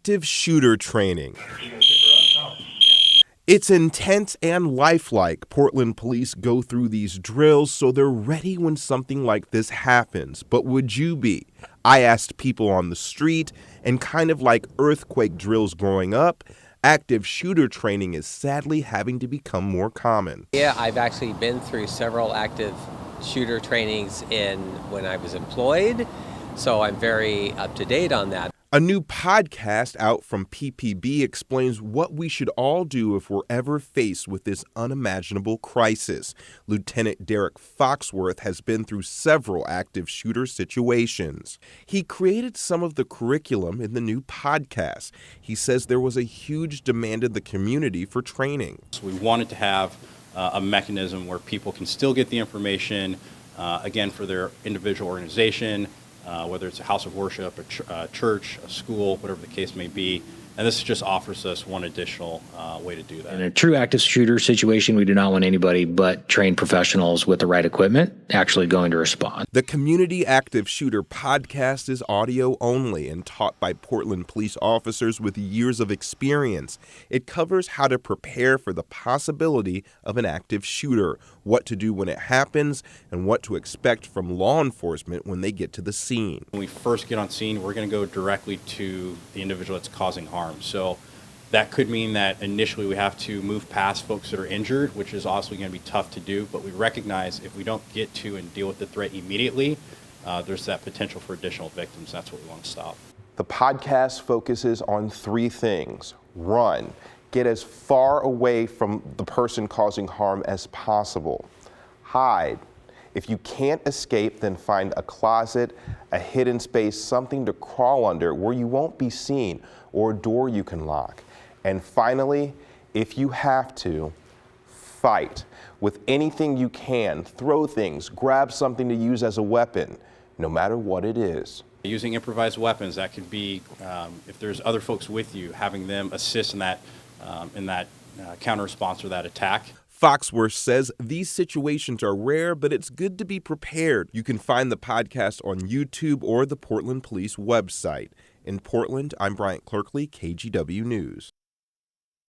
Active shooter training. It's intense and lifelike. Portland police go through these drills so they're ready when something like this happens. But would you be? I asked people on the street, and kind of like earthquake drills growing up, active shooter training is sadly having to become more common. Yeah, I've actually been through several active shooter trainings when I was employed, so I'm very up to date on that. A new podcast out from PPB explains what we should all do if we're ever faced with this unimaginable crisis. Lieutenant Derek Foxworth has been through several active shooter situations. He created some of the curriculum in the new podcast. He says there was a huge demand in the community for training. So we wanted to have a mechanism where people can still get the information, again, for their individual organization, whether it's a house of worship, a church, a school, whatever the case may be. And this just offers us one additional way to do that. In a true active shooter situation, we do not want anybody but trained professionals with the right equipment actually going to respond. The Community Active Shooter podcast is audio only and taught by Portland police officers with years of experience. It covers how to prepare for the possibility of an active shooter, what to do when it happens, and what to expect from law enforcement when they get to the scene. When we first get on scene, we're going to go directly to the individual that's causing harm. So that could mean that initially we have to move past folks that are injured, which is obviously going to be tough to do, but we recognize if we don't get to and deal with the threat immediately, there's that potential for additional victims. That's what we want to stop. The podcast focuses on three things. Run. Get as far away from the person causing harm as possible. Hide. If you can't escape, then find a closet, a hidden space, something to crawl under where you won't be seen, or a door you can lock. And finally, if you have to, fight. With anything you can, throw things, grab something to use as a weapon, no matter what it is. Using improvised weapons, that could be, if there's other folks with you, having them assist in that counter response or that attack. Foxworth says these situations are rare, but it's good to be prepared. You can find the podcast on YouTube or the Portland Police website. In Portland, I'm Bryant Clerkley, KGW News.